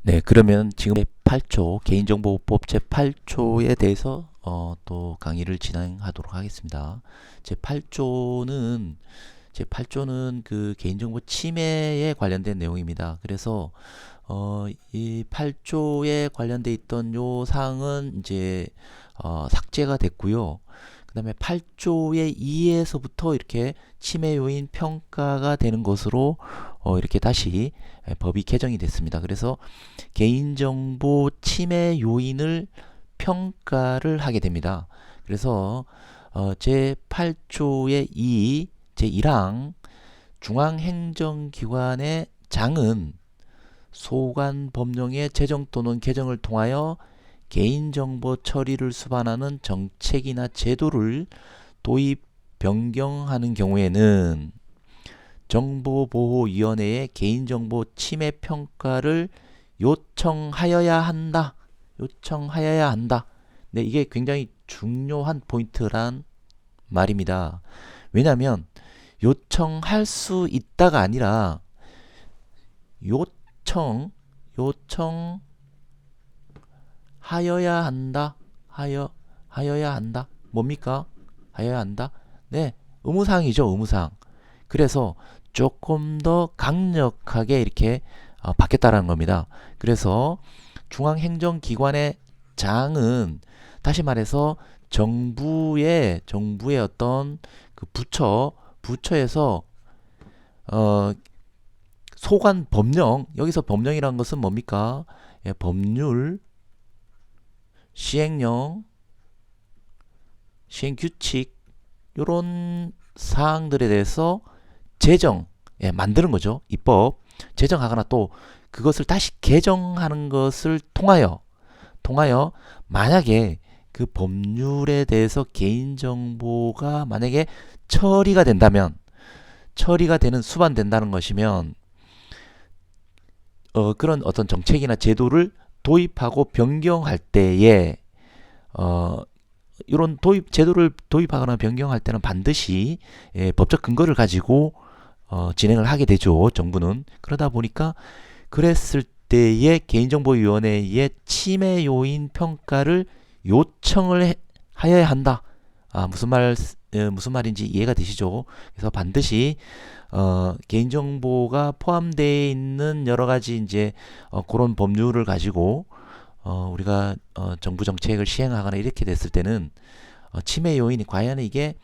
네, 그러면 지금 제8조 개인정보법 제8조에 대해서 또 강의를 진행하도록 하겠습니다. 제8조는 제8조는 그 개인정보 침해에 관련된 내용입니다. 그래서 이 8조에 관련돼 있던 요 사항은 이제 삭제가 됐고요. 그 다음에 8조의 2에서부터 이렇게 침해 요인 평가가 되는 것으로 이렇게 다시 법이 개정이 됐습니다. 그래서 개인정보 침해 요인을 평가를 하게 됩니다. 그래서 제8조의 2, 제1항 중앙행정기관의 장은 소관 법령의 제정 또는 개정을 통하여 개인정보 처리를 수반하는 정책이나 제도를 도입, 변경하는 경우에는 정보보호위원회에 개인정보 침해 평가를 요청하여야 한다. 요청하여야 한다. 네, 이게 굉장히 중요한 포인트란 말입니다. 왜냐하면 요청할 수 있다가 아니라 요청하여야 한다. 하여야 한다. 뭡니까? 하여야 한다. 네, 의무사항이죠, 의무사항. 그래서 조금 더 강력하게 이렇게 바뀌었다는 겁니다. 그래서 중앙행정기관의 장은 다시 말해서 정부의 어떤 그 부처에서 소관 법령, 여기서 법령이라는 것은 뭡니까? 예, 법률, 시행령, 시행규칙 이런 사항들에 대해서 제정, 예, 만드는 거죠. 입법 제정하거나 또 그것을 다시 개정하는 것을 통하여 만약에 그 법률에 대해서 개인정보가 만약에 처리가 된다면 처리가 되는 수반된다는 것이면 그런 어떤 정책이나 제도를 도입하고 변경할 때에 이런 제도를 도입하거나 변경할 때는 반드시 법적 근거를 가지고 진행을 하게 되죠. 정부는. 그러다 보니까 그랬을 때에 개인정보위원회의 침해 요인 평가를 요청을 하여야 한다. 무슨 말인지 이해가 되시죠? 그래서 반드시 개인정보가 포함되어 있는 여러 가지 이제 그런 법률을 가지고 우리가 정부 정책을 시행하거나 이렇게 됐을 때는 침해 요인이 과연 이게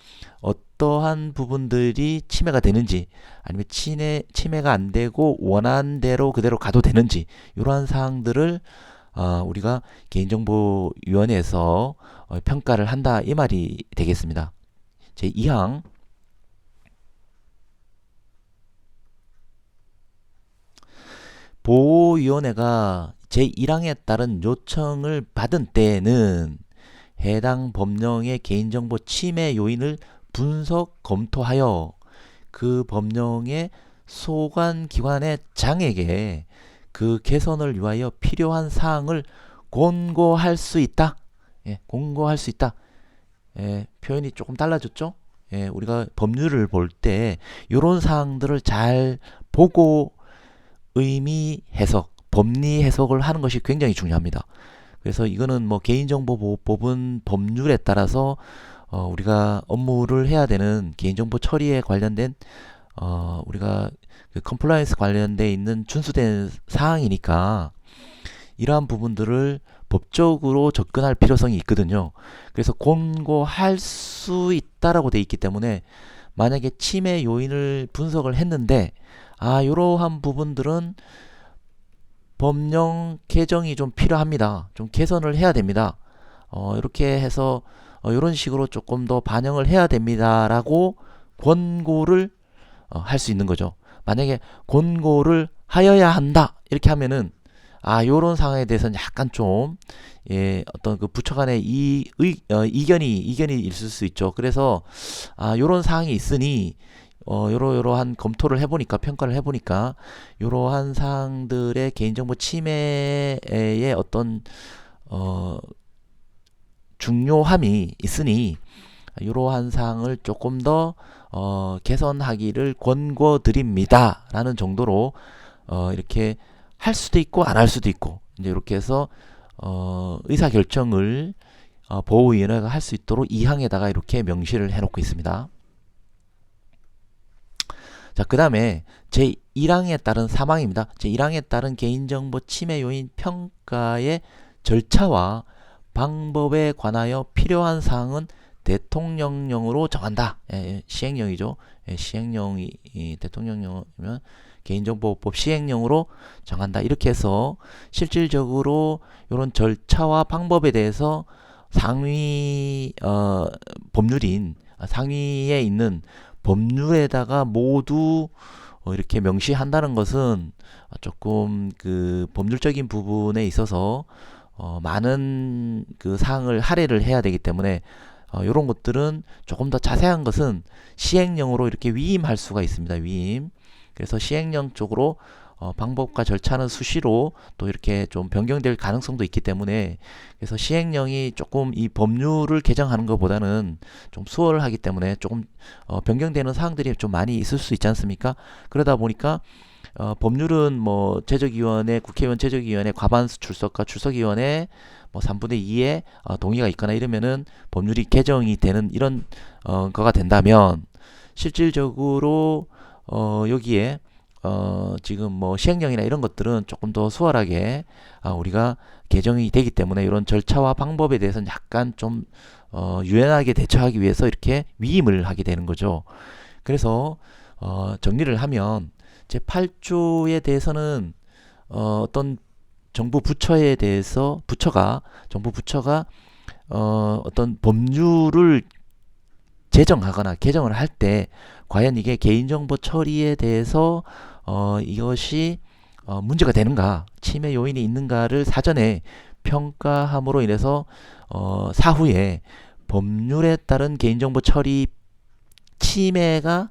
어떠한 부분들이 침해가 되는지 아니면 침해가 안 되고 원하는 대로 그대로 가도 되는지 이러한 사항들을 우리가 개인정보위원회에서 평가를 한다 이 말이 되겠습니다. 제2항 보호위원회가 제1항에 따른 요청을 받은 때에는 해당 법령의 개인정보 침해 요인을 분석 검토하여 그 법령의 소관기관의 장에게 그 개선을 위하여 필요한 사항을 권고할 수 있다. 예, 권고할 수 있다. 예, 표현이 조금 달라졌죠? 예, 우리가 법률을 볼 때 이런 사항들을 잘 보고 의미 해석, 법리 해석을 하는 것이 굉장히 중요합니다. 그래서 이거는 뭐 개인정보보호법은 법률에 따라서 우리가 업무를 해야 되는 개인정보 처리에 관련된 우리가 그 컴플라이언스 관련돼 있는 준수된 사항이니까 이러한 부분들을 법적으로 접근할 필요성이 있거든요. 그래서 권고할 수 있다라고 돼 있기 때문에 만약에 침해 요인을 분석을 했는데 이러한 부분들은 법령 개정이 좀 필요합니다. 좀 개선을 해야 됩니다. 이렇게 해서 이런 식으로 조금 더 반영을 해야 됩니다라고 권고를 할 수 있는 거죠. 만약에 권고를 하여야 한다 이렇게 하면은 요런 상황에 대해서는 약간 좀 어떤 그 부처 간의 이견이 있을 수 있죠. 그래서 요런 사항이 있으니 요러한 검토를 해보니까 평가를 해보니까 요러한 사항들의 개인정보 침해의 어떤 중요함이 있으니 이러한 사항을 조금 더 개선하기를 권고드립니다 라는 정도로 이렇게 할 수도 있고 안 할 수도 있고 이제 이렇게 해서 의사 결정을 보호위원회가 할 수 있도록 2항에다가 이렇게 명시를 해놓고 있습니다. 자, 그 다음에 제1항에 따른 3항입니다. 제1항에 따른 개인정보 침해 요인 평가의 절차와 방법에 관하여 필요한 사항은 대통령령으로 정한다. 시행령이죠. 시행령이 대통령령이면 개인정보법 시행령으로 정한다. 이렇게 해서 실질적으로 이런 절차와 방법에 대해서 상위 법률인 상위에 있는 법률에다가 모두 이렇게 명시한다는 것은 조금 그 법률적인 부분에 있어서 많은 그 사항을 할애를 해야 되기 때문에 이런 것들은 조금 더 자세한 것은 시행령으로 이렇게 위임할 수가 있습니다. 위임. 그래서 시행령 쪽으로 방법과 절차는 수시로 또 이렇게 좀 변경될 가능성도 있기 때문에 그래서 시행령이 조금 이 법률을 개정하는 것보다는 좀 수월하기 때문에 조금 변경되는 사항들이 좀 많이 있을 수 있지 않습니까? 그러다 보니까 법률은 뭐 제적위원회, 국회의원 제적위원회 과반수 출석과 출석위원회 뭐 3분의 2의 동의가 있거나 이러면은 법률이 개정이 되는 이런 거가 된다면 실질적으로 여기에 지금 뭐 시행령이나 이런 것들은 조금 더 수월하게 우리가 개정이 되기 때문에 이런 절차와 방법에 대해서는 약간 좀 유연하게 대처하기 위해서 이렇게 위임을 하게 되는 거죠. 그래서 정리를 하면 제8조에 대해서는 어떤 정부 부처에 대해서 정부 부처가 어떤 법률을 제정하거나 개정을 할 때 과연 이게 개인정보 처리에 대해서 이것이 문제가 되는가, 침해 요인이 있는가를 사전에 평가함으로 인해서 사후에 법률에 따른 개인정보 처리 침해가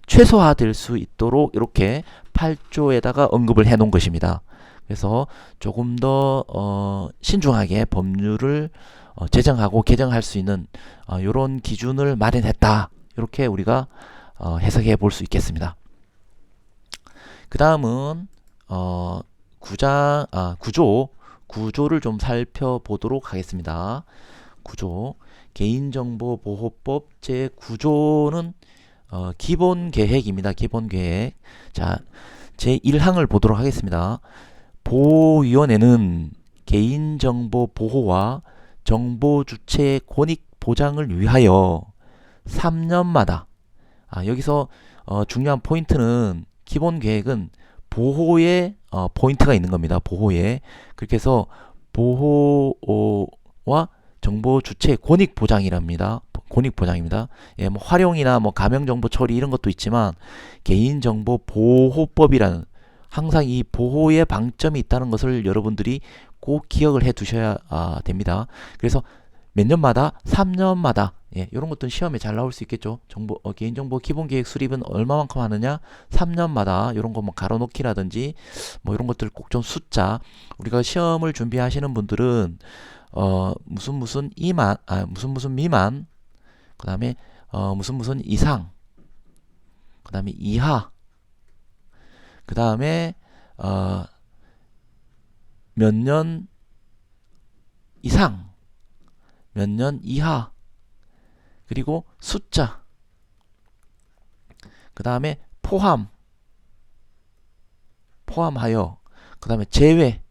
최소화될 수 있도록 이렇게 8조에다가 언급을 해 놓은 것입니다. 그래서 조금 더 신중하게 법률을 제정하고 개정할 수 있는 이런 기준을 마련했다. 이렇게 우리가 해석해 볼 수 있겠습니다. 그 다음은 구조를 좀 살펴보도록 하겠습니다. 구조, 개인정보보호법 제9조는 기본 계획입니다. 기본 계획. 자, 제1항을 보도록 하겠습니다. 보호위원회는 개인정보 보호와 정보 주체의 권익 보장을 위하여 3년마다 여기서 중요한 포인트는 기본 계획은 보호에 포인트가 있는 겁니다. 보호에. 그렇게 해서 보호와 정보 주체의 권익 보장이랍니다. 권익 보장입니다. 예, 뭐 활용이나 뭐 가명 정보 처리 이런 것도 있지만 개인정보 보호법이라는 항상 이 보호에 방점이 있다는 것을 여러분들이 꼭 기억을 해 두셔야 됩니다. 그래서 몇 년마다 3년마다 이런 것들은 시험에 잘 나올 수 있겠죠. 개인정보 기본계획 수립은 얼마만큼 하느냐? 3년마다 이런 거 뭐 가로놓기라든지 뭐 이런 것들 꼭 좀 숫자 우리가 시험을 준비하시는 분들은 무슨 미만 그 다음에 무슨 이상 그 다음에 이하 그 다음에 몇 년 이상 몇 년 이하 그리고 숫자 그 다음에 포함하여 그 다음에 제외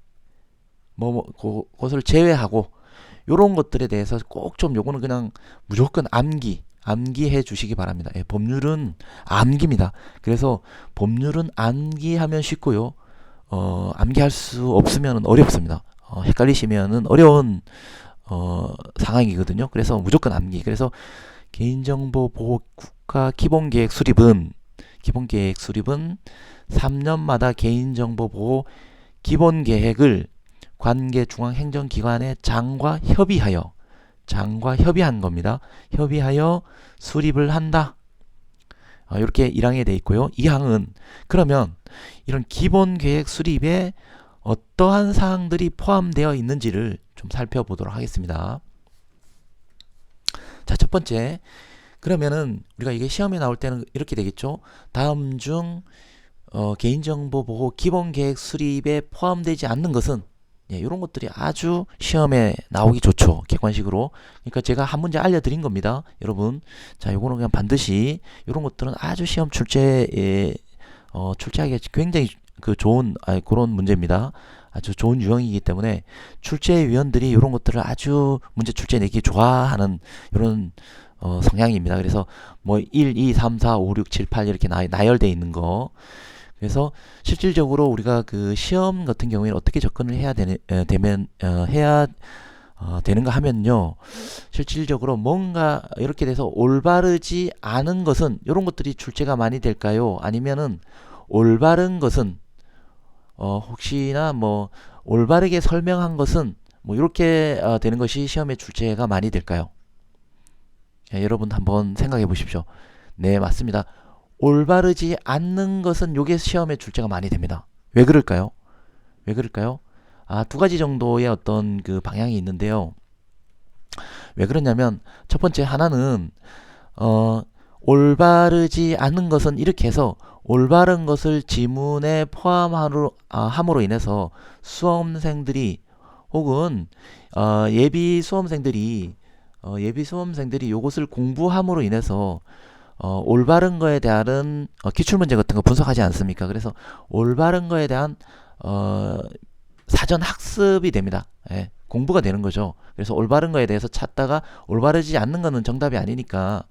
그것을 제외하고 요런 것들에 대해서 꼭 좀 요거는 그냥 무조건 암기해 주시기 바랍니다. 예, 법률은 암기입니다. 그래서 법률은 암기하면 쉽고요. 암기할 수 없으면 어렵습니다. 헷갈리시면은 어려운 상황이거든요. 그래서 무조건 암기. 그래서 개인정보 보호 국가 기본계획 수립은 3년마다 개인정보 보호 기본계획을 관계 중앙행정기관의 장과 협의한 겁니다. 협의하여 수립을 한다. 이렇게 1항에 되어 있고요. 2항은 그러면 이런 기본계획 수립에 어떠한 사항들이 포함되어 있는지를 좀 살펴보도록 하겠습니다. 자, 첫 번째. 그러면은 우리가 이게 시험에 나올 때는 이렇게 되겠죠. 다음 중 개인정보 보호 기본계획 수립에 포함되지 않는 것은 이런 것들이 아주 시험에 나오기 좋죠. 객관식으로. 그러니까 제가 한 문제 알려드린 겁니다. 여러분. 자, 요거는 그냥 반드시 이런 것들은 아주 시험 출제에 출제하기 굉장히 좋은 그런 문제입니다. 아주 좋은 유형이기 때문에 출제위원들이 이런 것들을 아주 문제 출제 내기 좋아하는 이런 성향입니다. 그래서 뭐 1, 2, 3, 4, 5, 6, 7, 8 이렇게 나열되어 있는 거. 그래서 실질적으로 우리가 그 시험 같은 경우에는 어떻게 접근을 해야 되는가 하면요. 실질적으로 뭔가 이렇게 돼서 올바르지 않은 것은 이런 것들이 출제가 많이 될까요? 아니면은 올바른 것은 혹시나 뭐 올바르게 설명한 것은 뭐 이렇게 되는 것이 시험에 출제가 많이 될까요? 여러분 한번 생각해 보십시오. 네, 맞습니다. 올바르지 않는 것은 요게 시험에 출제가 많이 됩니다. 왜 그럴까요? 왜 그럴까요? 두 가지 정도의 어떤 그 방향이 있는데요. 왜 그러냐면 첫 번째 하나는 올바르지 않은 것은 이렇게 해서 올바른 것을 지문에 함으로 인해서 수험생들이 혹은 예비 수험생들이 요것을 공부함으로 인해서 올바른 거에 대한 기출문제 같은 거 분석하지 않습니까? 그래서 올바른 거에 대한 사전 학습이 됩니다. 예, 공부가 되는 거죠. 그래서 올바른 거에 대해서 찾다가 올바르지 않는 거는 정답이 아니니까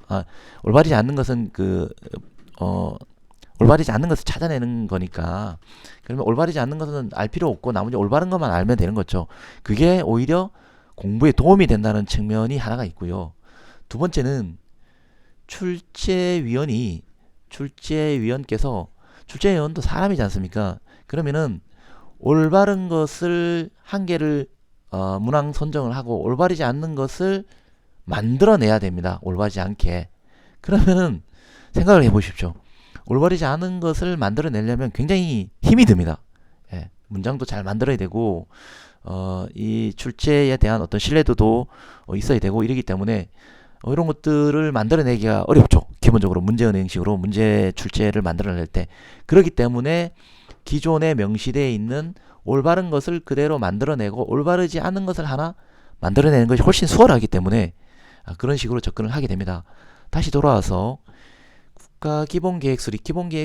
올바르지 않는 것은 올바르지 않는 것을 찾아내는 거니까 그러면 올바르지 않는 것은 알 필요 없고 나머지 올바른 것만 알면 되는 거죠. 그게 오히려 공부에 도움이 된다는 측면이 하나가 있고요. 두 번째는 출제위원도 사람이지 않습니까? 그러면은 올바른 것을 한 개를 문항 선정을 하고 올바르지 않는 것을 만들어내야 됩니다. 올바르지 않게. 그러면은 생각을 해보십시오. 올바르지 않은 것을 만들어내려면 굉장히 힘이 듭니다. 예, 문장도 잘 만들어야 되고 이 출제에 대한 어떤 신뢰도도 있어야 되고 이러기 때문에 이런 것들을 만들어내기가 어렵죠. 기본적으로 문제은 형식으로 문제 출제를 만들어낼 때. 그렇기 때문에 기존에 명시되어 있는 올바른 것을 그대로 만들어내고 올바르지 않은 것을 하나 만들어내는 것이 훨씬 수월하기 때문에 그런 식으로 접근을 하게 됩니다. 다시 돌아와서 기본계획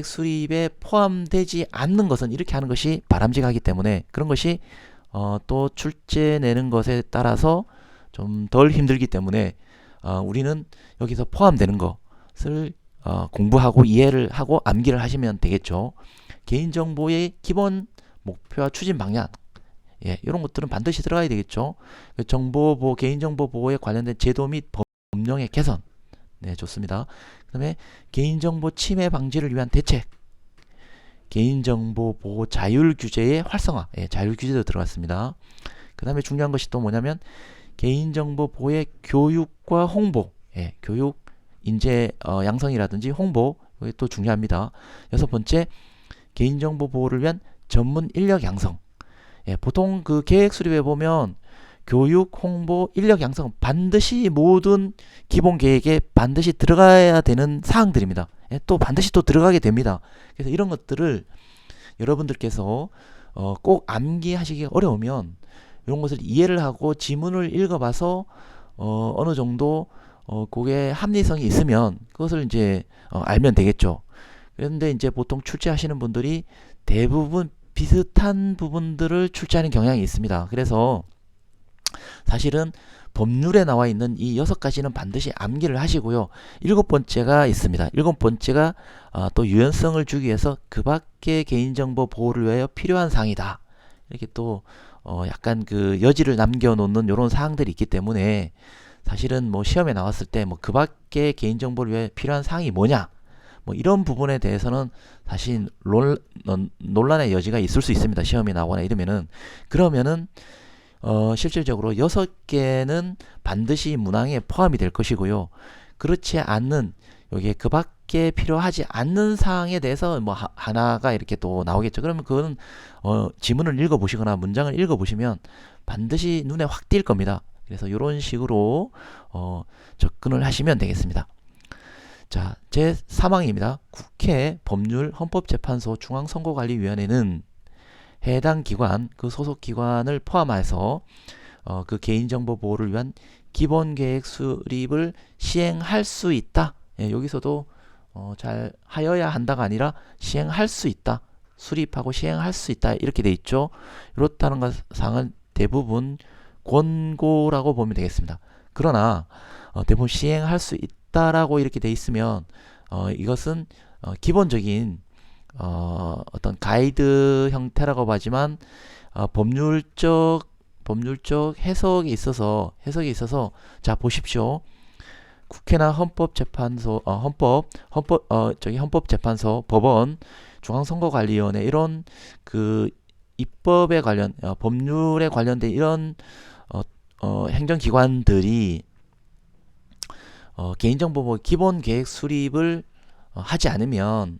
수립에 포함되지 않는 것은 이렇게 하는 것이 바람직하기 때문에 그런 것이 또 출제 내는 것에 따라서 좀 덜 힘들기 때문에 우리는 여기서 포함되는 것을 공부하고 이해를 하고 암기를 하시면 되겠죠. 개인정보의 기본 목표와 추진 방향 이런 것들은 반드시 들어가야 되겠죠. 개인정보 보호에 관련된 제도 및 법령의 개선 좋습니다. 그 다음에 개인정보 침해 방지를 위한 대책 개인정보 보호 자율 규제의 활성화 자율 규제도 들어갔습니다. 그 다음에 중요한 것이 또 뭐냐면 개인정보 보호의 교육과 홍보 교육 인재 양성이라든지 홍보 이게 또 중요합니다. 여섯 번째 개인정보 보호를 위한 전문 인력 양성 보통 그 계획 수립에 보면 교육, 홍보, 인력 양성 반드시 모든 기본 계획에 반드시 들어가야 되는 사항들입니다. 또 반드시 또 들어가게 됩니다. 그래서 이런 것들을 여러분들께서 꼭 암기하시기 어려우면 이런 것을 이해를 하고 지문을 읽어봐서 어느 정도 그게 합리성이 있으면 그것을 이제 알면 되겠죠. 그런데 이제 보통 출제하시는 분들이 대부분 비슷한 부분들을 출제하는 경향이 있습니다. 그래서 사실은 법률에 나와 있는 이 6가지는 반드시 암기를 하시고요. 7번째가 있습니다. 7번째가 또 유연성을 주기 위해서 그 밖의 개인정보 보호를 위하여 필요한 사항이다. 이렇게 또 약간 그 여지를 남겨놓는 이런 사항들이 있기 때문에 사실은 뭐 시험에 나왔을 때 뭐 그 밖의 개인정보를 위해 필요한 사항이 뭐냐 뭐 이런 부분에 대해서는 사실 논란의 여지가 있을 수 있습니다. 시험에 나오거나 이러면은 그러면은 실질적으로 6개는 반드시 문항에 포함이 될 것이고요. 그렇지 않는 여기에 그 밖에 필요하지 않는 사항에 대해서 뭐 하나가 이렇게 또 나오겠죠. 그러면 그거는 지문을 읽어보시거나 문장을 읽어보시면 반드시 눈에 확 띌 겁니다. 그래서 이런 식으로 접근을 하시면 되겠습니다. 자, 제3항입니다. 국회, 법률, 헌법재판소, 중앙선거관리위원회는 해당 기관, 그 소속 기관을 포함해서 그 개인정보 보호를 위한 기본계획 수립을 시행할 수 있다. 예, 여기서도 잘 하여야 한다가 아니라 시행할 수 있다. 수립하고 시행할 수 있다. 이렇게 돼 있죠. 이렇다는 사항은 대부분 권고라고 보면 되겠습니다. 그러나 대부분 시행할 수 있다라고 이렇게 돼 있으면 이것은 기본적인 어떤 가이드 형태라고 하지만 법률적 해석에 있어서 자 보십시오. 국회나 헌법재판소, 헌법재판소, 법원, 중앙선거관리위원회 이런 그 입법에 관련, 법률에 관련된 이런 행정기관들이 개인정보보호 기본계획 수립을 하지 않으면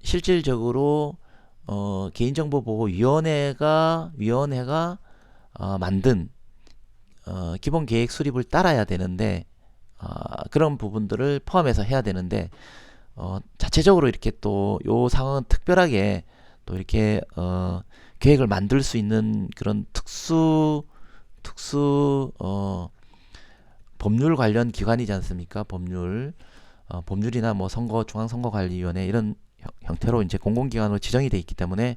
실질적으로 개인정보보호위원회가 만든 기본계획 수립을 따라야 되는데 그런 부분들을 포함해서 해야 되는데 자체적으로 이렇게 또 요 상황은 특별하게 또 이렇게 계획을 만들 수 있는 그런 특수 법률 관련 기관이지 않습니까? 법률이나 뭐 중앙선거관리위원회 이런 형태로 이제 공공기관으로 지정이 돼 있기 때문에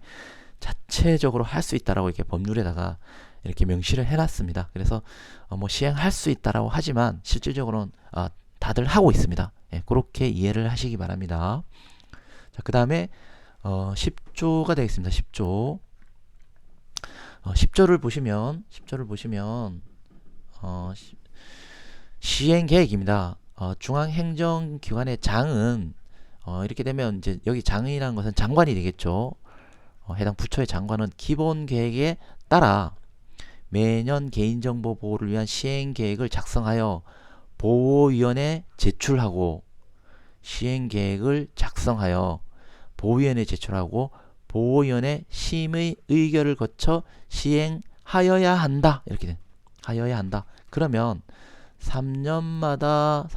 자체적으로 할 수 있다라고 이렇게 법률에다가 이렇게 명시를 해놨습니다. 그래서 뭐 시행할 수 있다라고 하지만 실질적으로는 다들 하고 있습니다. 예, 그렇게 이해를 하시기 바랍니다. 자, 그 다음에 10조가 되겠습니다. 10조. 10조를 보시면 시행 계획입니다. 중앙행정기관의 장은 이렇게 되면 이제 여기 장이라는 것은 장관이 되겠죠. 해당 부처의 장관은 기본 계획에 따라 매년 개인정보 보호를 위한 시행 계획을 작성하여 보호위원회에 제출하고 보호위원회 심의 의결을 거쳐 시행하여야 한다. 이렇게 돼. 하여야 한다. 그러면 3년마다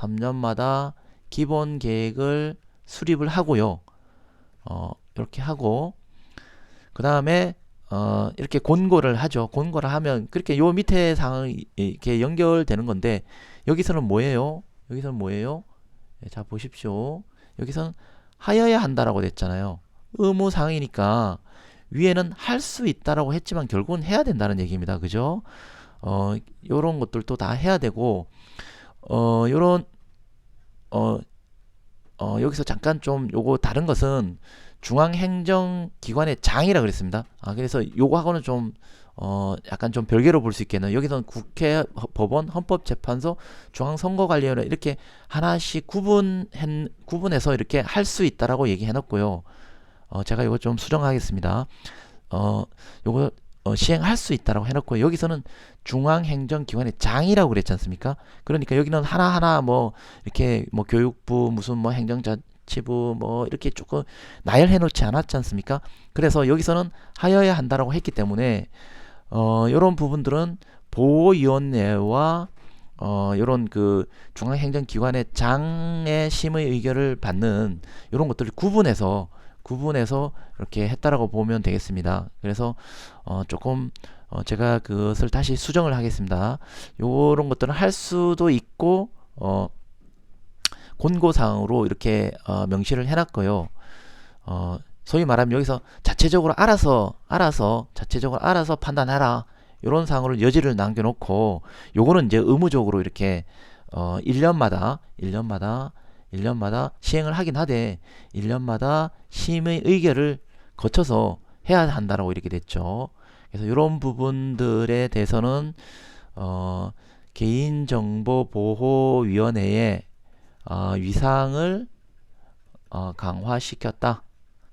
기본 계획을 수립을 하고요. 이렇게 하고 그 다음에 이렇게 권고를 하죠. 권고를 하면 그렇게 요 밑에 상황이 이렇게 연결되는 건데 여기서는 뭐예요? 자 보십시오. 여기서는 하여야 한다라고 됐잖아요. 의무사항이니까 위에는 할 수 있다라고 했지만 결국은 해야 된다는 얘기입니다. 그죠? 요런 것들도 다 해야 되고 여기서 잠깐 좀 요거 다른 것은 중앙행정기관의 장이라 그랬습니다. 그래서 요거하고는 좀 약간 좀 별개로 볼 수 있겠네요. 여기서는 국회, 법원, 헌법재판소, 중앙선거관리위원회 이렇게 하나씩 구분해서 이렇게 할 수 있다라고 얘기해 놨고요. 제가 이거 좀 수정하겠습니다. 요거 시행할 수 있다라고 해놓고 여기서는 중앙행정기관의 장이라고 그랬지 않습니까? 그러니까 여기는 하나하나 뭐 이렇게 뭐 교육부 무슨 뭐 행정자치부 뭐 이렇게 조금 나열해 놓지 않았지 않습니까? 그래서 여기서는 하여야 한다라고 했기 때문에 이런 부분들은 보호위원회와 요런 그 중앙행정기관의 장의 심의 의결을 받는 이런 것들을 구분해서 이렇게 했다라고 보면 되겠습니다. 그래서 조금 제가 그것을 다시 수정을 하겠습니다. 요런 것들은 할 수도 있고 권고사항으로 이렇게 명시를 해놨고요. 소위 말하면 여기서 자체적으로 알아서 판단하라 요런 사항으로 여지를 남겨놓고 요거는 이제 의무적으로 이렇게 1년마다 시행을 하긴 하되 1년마다 심의 의결을 거쳐서 해야 한다라고 이렇게 됐죠. 그래서 이런 부분들에 대해서는 개인정보보호위원회의 위상을 강화시켰다.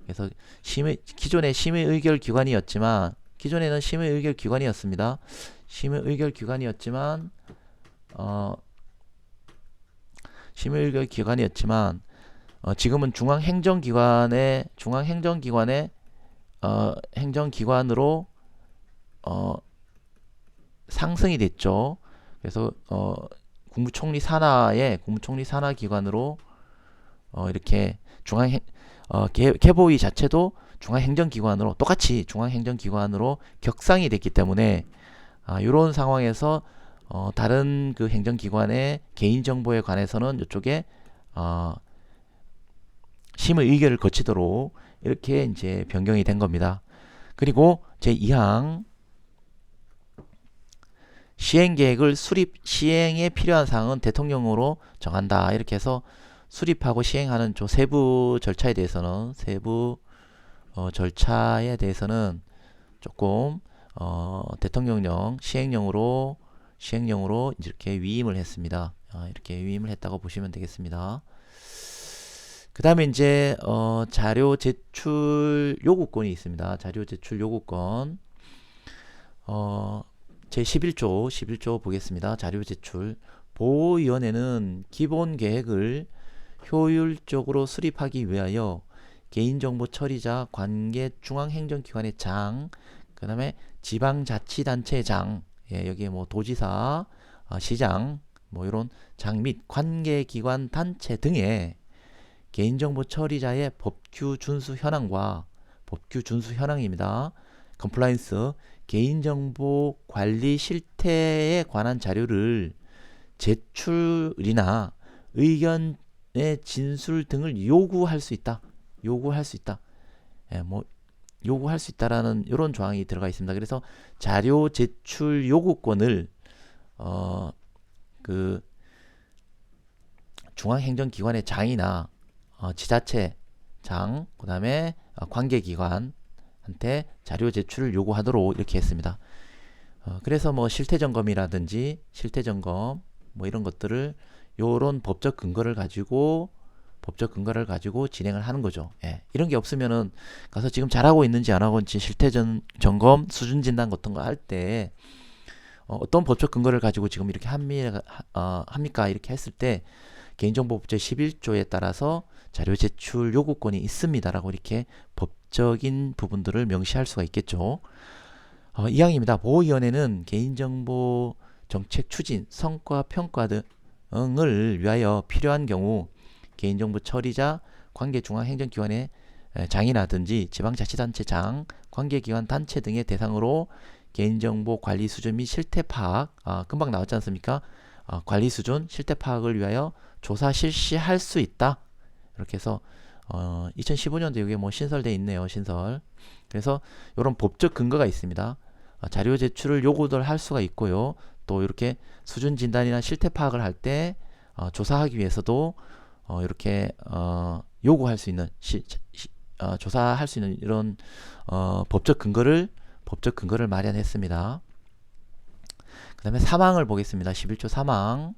그래서 기존의 심의 의결 기관이었지만 기존에는 심의 의결 기관이었습니다. 지금은 중앙행정기관의 행정기관으로 상승이 됐죠. 그래서 국무총리 산하 기관으로 이렇게 개보위 자체도 중앙행정기관으로 똑같이 중앙행정기관으로 격상이 됐기 때문에 이런 상황에서 다른 그 행정기관의 개인정보에 관해서는 이쪽에 심의 의결을 거치도록 이렇게 이제 변경이 된 겁니다. 그리고 제2항 시행계획을 시행에 필요한 사항은 대통령으로 정한다. 이렇게 해서 수립하고 시행하는 세부 절차에 대해서는 조금 대통령령 시행령으로 이렇게 위임을 했습니다. 이렇게 위임을 했다고 보시면 되겠습니다. 그 다음에 이제 자료 제출 요구권이 있습니다. 자료 제출 요구권 제 11조 보겠습니다. 자료 제출 보호위원회는 기본 계획을 효율적으로 수립하기 위하여 개인정보 처리자, 관계 중앙행정기관의 장, 그 다음에 지방자치단체 장, 여기에 뭐 도지사, 시장, 뭐 이런 장 및 관계기관 단체 등의 개인정보 처리자의 법규 준수 현황입니다. 컴플라이언스, 개인정보 관리 실태에 관한 자료를 제출이나 의견의 진술 등을 요구할 수 있다. 요구할 수 있다라는 이런 조항이 들어가 있습니다. 그래서 자료 제출 요구권을 그 중앙행정기관의 장이나 지자체 장, 그 다음에 관계기관한테 자료 제출을 요구하도록 이렇게 했습니다. 그래서 뭐 실태점검이라든지 실태점검 뭐 이런 것들을 요런 법적 근거를 가지고 진행을 하는 거죠. 이런 게 없으면은 가서 지금 잘하고 있는지 안 하고 있는지 실태점검, 수준진단 같은 거 할 때 어떤 법적 근거를 가지고 지금 이렇게 합니까? 이렇게 했을 때 개인정보법 제11조에 따라서 자료 제출 요구권이 있습니다라고 이렇게 법적인 부분들을 명시할 수가 있겠죠. 이항입니다. 보호위원회는 개인정보 정책 추진, 성과 평가 등을 위하여 필요한 경우 개인정보 처리자, 관계중앙행정기관의 장이라든지 지방자치단체 장, 관계기관 단체 등의 대상으로 개인정보 관리 수준 및 실태 파악, 금방 나왔지 않습니까? 관리 수준, 실태 파악을 위하여 조사 실시할 수 있다. 이렇게 해서 2015년도 여기에 뭐 신설돼 있네요. 신설. 그래서 이런 법적 근거가 있습니다. 자료 제출을 요구를 할 수가 있고요. 또 이렇게 수준 진단이나 실태 파악을 할 때 조사하기 위해서도 이렇게 요구할 수 있는 조사할 수 있는 이런 법적 근거를 마련했습니다. 그 다음에 사망을 보겠습니다. 11조 사망.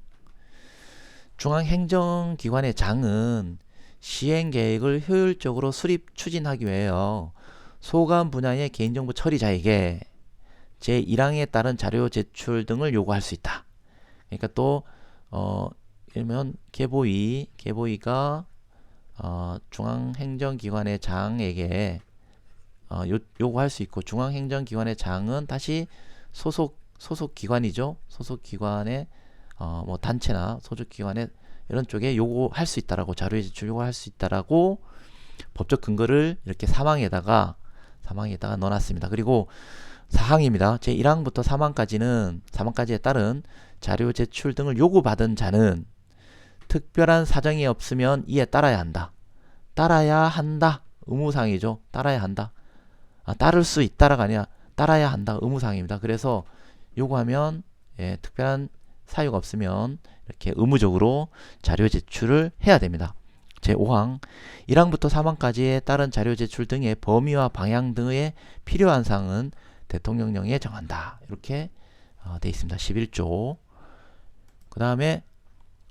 중앙행정기관의 장은 시행계획을 효율적으로 수립 추진하기 위하여 소관 분야의 개인정보 처리자에게 제1항에 따른 자료 제출 등을 요구할 수 있다. 그러니까 또 예를 개보위가 중앙행정기관의 장에게 요구할 수 있고, 중앙행정기관의 장은 다시 소속 기관이죠. 소속 기관의 뭐 단체나 소속 기관의 이런 쪽에 요구할 수 있다라고, 자료 제출 요구할 수 있다라고 법적 근거를 이렇게 사망에다가 넣어놨습니다. 그리고 사항입니다. 제1항부터 사망까지에 따른 자료 제출 등을 요구받은 자는 특별한 사정이 없으면 이에 따라야 한다. 의무사항이죠. 따라야 한다. 따를 수 있다라가 아니라 따라야 한다. 의무사항입니다. 그래서 요구하면 특별한 사유가 없으면 이렇게 의무적으로 자료 제출을 해야 됩니다. 제5항 1항부터 3항까지에 따른 자료 제출 등의 범위와 방향 등의 필요한 사항은 대통령령에 정한다. 이렇게 되어 있습니다. 11조. 그 다음에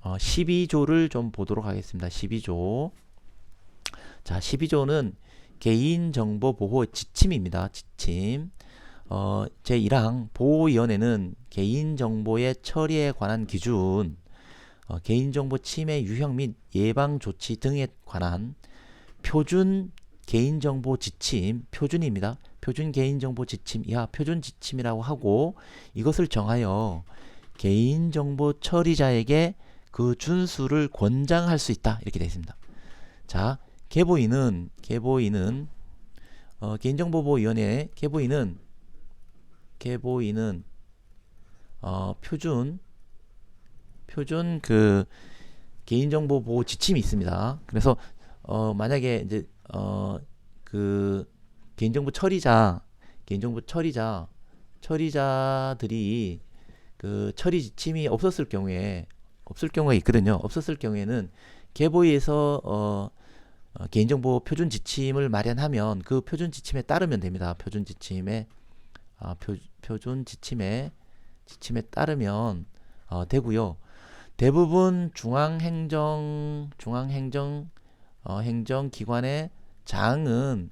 12조를 좀 보도록 하겠습니다. 12조. 자, 12조는 개인정보보호 지침입니다. 지침. 제1항 보호위원회는 개인정보의 처리에 관한 기준, 개인정보 침해 유형 및 예방 조치 등에 관한 표준 개인정보 지침, 표준입니다. 표준 개인정보 지침 이하 표준 지침이라고 하고, 이것을 정하여 개인정보 처리자에게 그 준수를 권장할 수 있다. 이렇게 되어 있습니다. 자, 개보인은 개인정보보호위원회 개보인은 표준 그 개인정보 보호 지침이 있습니다. 그래서 만약에 이제 그 개인정보 처리자들이 그 처리 지침이 없을 경우가 있거든요. 없었을 경우에는 개보위에서 개인정보 표준 지침을 마련하면 그 표준 지침에 따르면 됩니다. 표준 지침에 따르면 되고요. 대부분 행정기관의 장은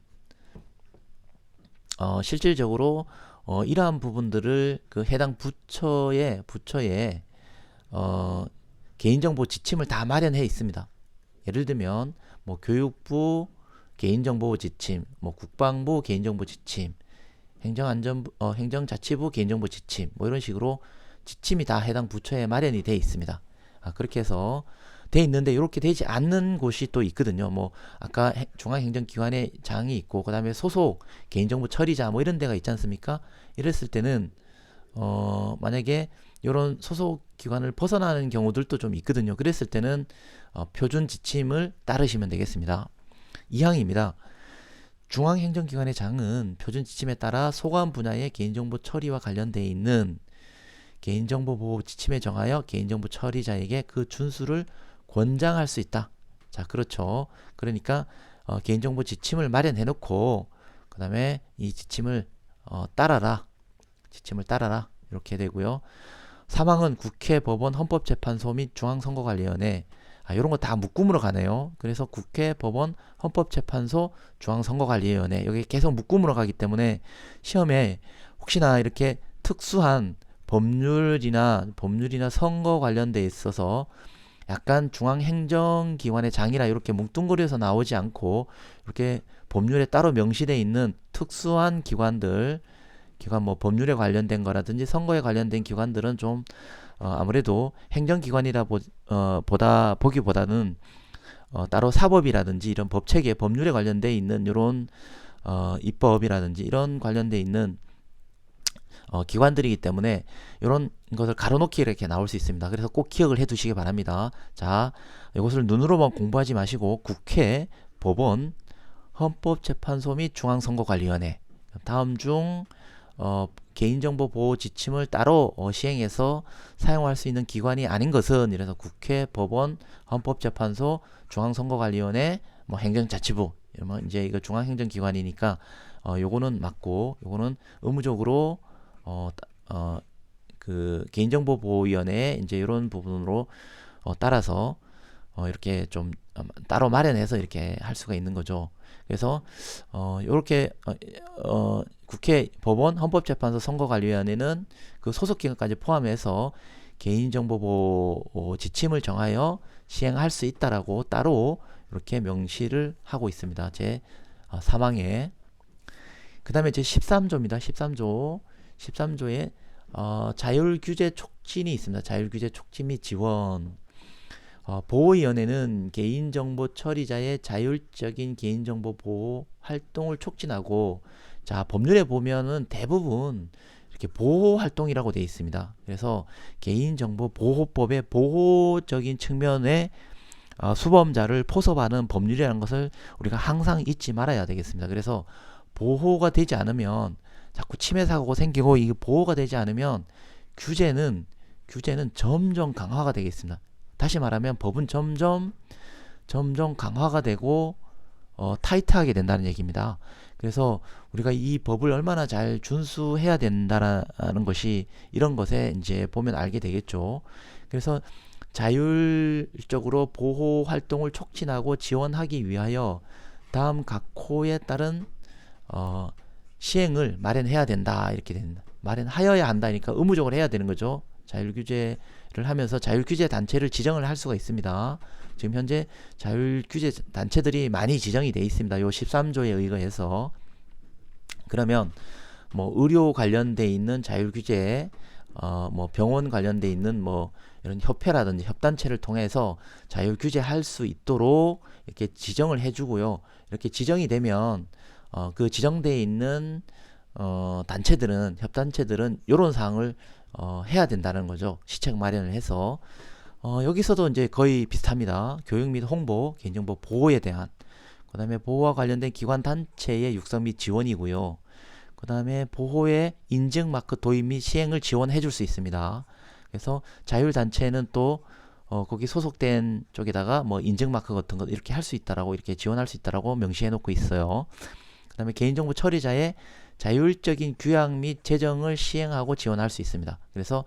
실질적으로 이러한 부분들을 그 해당 부처에 개인정보 지침을 다 마련해 있습니다. 예를 들면 뭐 교육부 개인정보 지침, 뭐 국방부 개인정보 지침, 행정자치부 개인정보 지침, 뭐 이런 식으로 지침이 다 해당 부처에 마련이 되어 있습니다. 그렇게 해서 돼 있는데 이렇게 되지 않는 곳이 또 있거든요. 뭐 아까 중앙행정기관의 장이 있고 그 다음에 소속 개인정보 처리자 뭐 이런 데가 있지 않습니까? 이랬을 때는 만약에 이런 소속 기관을 벗어나는 경우들도 좀 있거든요. 그랬을 때는 표준 지침을 따르시면 되겠습니다. 2항입니다. 중앙행정기관의 장은 표준 지침에 따라 소관 분야의 개인정보 처리와 관련되어 있는 개인정보 보호 지침에 정하여 개인정보 처리자에게 그 준수를 권장할 수 있다. 자, 그렇죠. 그러니까 개인정보 지침을 마련해 놓고 그 다음에 이 지침을 따라라. 이렇게 되고요. 3항은 국회, 법원, 헌법재판소 및 중앙선거관리위원회 이런 거 다 묶음으로 가네요. 그래서 국회, 법원, 헌법재판소, 중앙선거관리위원회 여기 계속 묶음으로 가기 때문에 시험에 혹시나 이렇게 특수한 법률이나 선거 관련돼 있어서 약간 중앙행정기관의 장이라 이렇게 뭉뚱그려서 나오지 않고 이렇게 법률에 따로 명시되어 있는 특수한 기관 뭐 법률에 관련된 거라든지 선거에 관련된 기관들은 좀 아무래도 행정기관이라 보기보다는 따로 사법이라든지 이런 법체계 법률에 관련돼 있는 이런 입법이라든지 이런 관련돼 있는 기관들이기 때문에 이런 것을 가로놓기 이렇게 나올 수 있습니다. 그래서 꼭 기억을 해 두시기 바랍니다. 자, 이것을 눈으로만 공부하지 마시고 국회, 법원, 헌법재판소 및 중앙선거관리위원회 다음 중 개인정보 보호 지침을 따로 시행해서 사용할 수 있는 기관이 아닌 것은 이래서 국회, 법원, 헌법재판소, 중앙선거관리위원회, 뭐 행정자치부 이러면 이제 이거 중앙행정기관이니까 요거는 맞고 요거는 의무적으로 그 개인정보보호위원회 이제 이런 부분으로 따라서 이렇게 좀 따로 마련해서 이렇게 할 수가 있는 거죠. 그래서 이렇게 국회, 법원, 헌법재판소, 선거관리위원회는 그 소속기관까지 포함해서 개인정보보호 지침을 정하여 시행할 수 있다라고 따로 이렇게 명시를 하고 있습니다. 제 3항에 그 다음에 제 13조입니다. 13조에 자율규제 촉진이 있습니다. 자율규제 촉진 및 지원. 보호위원회는 개인정보 처리자의 자율적인 개인정보 보호 활동을 촉진하고, 자, 법률에 보면은 대부분 이렇게 보호 활동이라고 되어 있습니다. 그래서 개인정보 보호법의 보호적인 측면에 수범자를 포섭하는 법률이라는 것을 우리가 항상 잊지 말아야 되겠습니다. 그래서 보호가 되지 않으면 자꾸 침해 사고가 생기고, 이게 보호가 되지 않으면 규제는 점점 강화가 되겠습니다. 다시 말하면 법은 점점 강화가 되고 타이트하게 된다는 얘기입니다. 그래서 우리가 이 법을 얼마나 잘 준수해야 된다는 것이 이런 것에 이제 보면 알게 되겠죠. 그래서 자율적으로 보호 활동을 촉진하고 지원하기 위하여 다음 각 호에 따른 시행을 마련해야 된다, 이렇게 됩니다. 마련하여야 한다니까 의무적으로 해야 되는 거죠. 자율규제를 하면서 자율규제 단체를 지정을 할 수가 있습니다. 지금 현재 자율규제 단체들이 많이 지정이 되어 있습니다. 요 13조에 의거해서. 그러면 뭐 의료 관련돼 있는 자율규제 뭐 병원 관련돼 있는 뭐 이런 협회라든지 협단체를 통해서 자율 규제할 수 있도록 이렇게 지정을 해주고요. 이렇게 지정이 되면 그 지정되어 있는 단체들은 협단체들은 이런 사항을 해야 된다는 거죠. 시책 마련을 해서 여기서도 이제 거의 비슷합니다. 교육 및 홍보, 개인정보 보호에 대한 그 다음에 보호와 관련된 기관 단체의 육성 및 지원이고요. 그 다음에 보호의 인증 마크 도입 및 시행을 지원해 줄 수 있습니다. 그래서 자율단체는 또 거기 소속된 쪽에다가 뭐 인증 마크 같은 거 이렇게 할 수 있다라고 이렇게 지원할 수 있다라고 명시해 놓고 있어요. 그 다음에 개인정보 처리자의 자율적인 규약 및 제정을 시행하고 지원할 수 있습니다. 그래서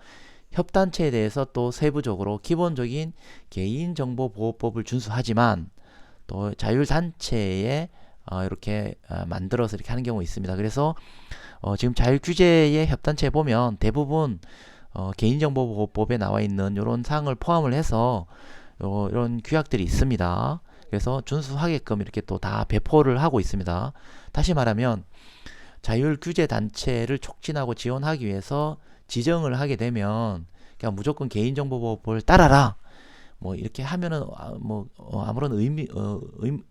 협단체에 대해서 또 세부적으로 기본적인 개인정보보호법을 준수하지만 또 자율단체에 이렇게 만들어서 이렇게 하는 경우가 있습니다. 그래서 지금 자율규제의 협단체에 보면 대부분 개인정보보호법에 나와 있는 이런 사항을 포함을 해서 이런 규약들이 있습니다. 그래서 준수하게끔 이렇게 또 다 배포를 하고 있습니다. 다시 말하면 자율규제단체를 촉진하고 지원하기 위해서 지정을 하게 되면 그냥 무조건 개인정보보호법을 따라라 뭐 이렇게 하면은 아무런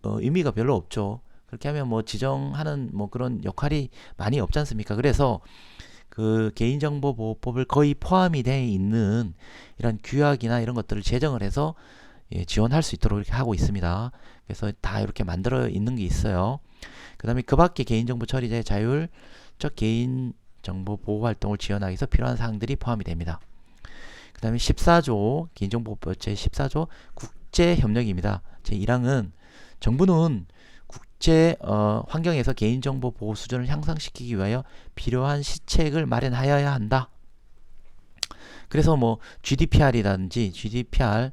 의미가 별로 없죠. 그렇게 하면 뭐 지정하는 뭐 그런 역할이 많이 없지 않습니까? 그래서 그 개인정보보호법을 거의 포함이 되어 있는 이런 규약이나 이런 것들을 제정을 해서 지원할 수 있도록 이렇게 하고 있습니다. 그래서 다 이렇게 만들어 있는 게 있어요. 그 다음에 그 밖에 개인정보 처리자의 자율적 개인정보 보호 활동을 지원하기 위해서 필요한 사항들이 포함이 됩니다. 그 다음에 14조 개인정보법 제14조 국제협력입니다. 제1항은 정부는 국제 환경에서 개인정보 보호 수준을 향상시키기 위하여 필요한 시책을 마련하여야 한다. 그래서 뭐 GDPR이라든지 GDPR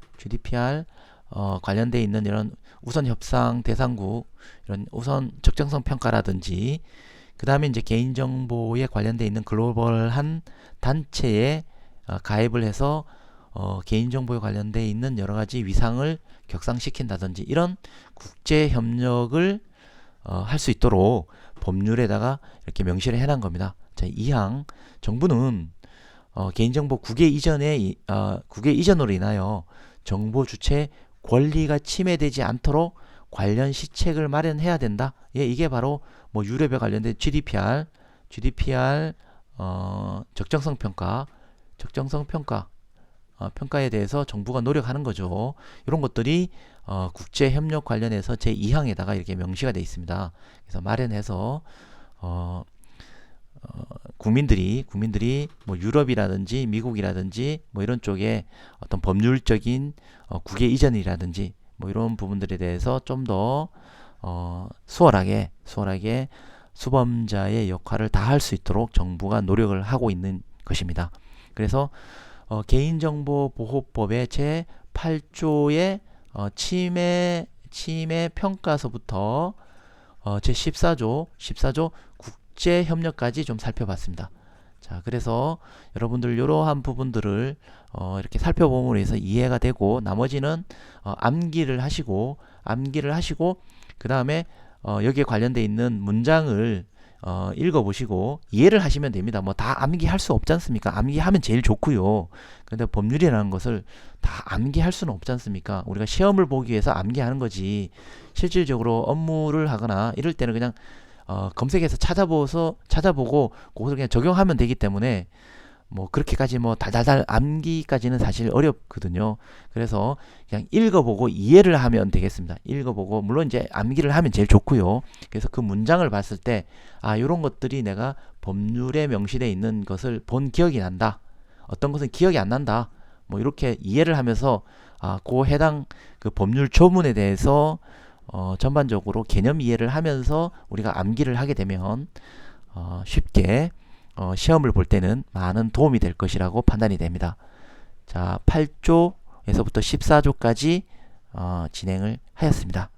관련돼 있는 이런 우선 협상 대상국 이런 우선 적정성 평가라든지 그 다음에 이제 개인정보에 관련돼 있는 글로벌한 단체에 가입을 해서 개인정보에 관련돼 있는 여러 가지 위상을 격상시킨다든지 이런 국제 협력을 할 수 있도록 법률에다가 이렇게 명시를 해놓은 겁니다. 자, 2항 정부는 개인정보 국외 이전으로 인하여 정보 주체 권리가 침해되지 않도록 관련 시책을 마련해야 된다. 예, 이게 바로 뭐 유럽에 관련된 GDPR 적정성 평가 평가에 대해서 정부가 노력하는 거죠. 이런 것들이 국제 협력 관련해서 제2항에다가 이렇게 명시가 되어 있습니다. 그래서 마련해서 국민들이 뭐 유럽이라든지 미국이라든지 뭐 이런 쪽에 어떤 법률적인 국외 이전이라든지 뭐 이런 부분들에 대해서 좀 더 수월하게 수범자의 역할을 다할 수 있도록 정부가 노력을 하고 있는 것입니다. 그래서 개인정보보호법의 제8조의 침해 평가서부터 제14조 국제협력까지 좀 살펴봤습니다. 자, 그래서 여러분들 이러한 부분들을 이렇게 살펴봄으로 해서 이해가 되고 나머지는 암기를 하시고 그 다음에 여기에 관련되어 있는 문장을 읽어보시고 이해를 하시면 됩니다. 뭐 다 암기할 수 없지 않습니까? 암기하면 제일 좋고요. 그런데 법률이라는 것을 다 암기할 수는 없지 않습니까? 우리가 시험을 보기 위해서 암기하는 거지 실질적으로 업무를 하거나 이럴 때는 그냥 검색해서 찾아보고 그것을 그냥 적용하면 되기 때문에 뭐 그렇게까지 뭐 달달달 암기까지는 사실 어렵거든요. 그래서 그냥 읽어보고 이해를 하면 되겠습니다. 읽어보고 물론 이제 암기를 하면 제일 좋고요. 그래서 그 문장을 봤을 때 이런 것들이 내가 법률에 명시되어 있는 것을 본 기억이 난다. 어떤 것은 기억이 안 난다. 뭐 이렇게 이해를 하면서 그 해당 그 법률 조문에 대해서 전반적으로 개념 이해를 하면서 우리가 암기를 하게 되면 쉽게 시험을 볼 때는 많은 도움이 될 것이라고 판단이 됩니다. 자, 8조에서부터 14조까지 진행을 하였습니다.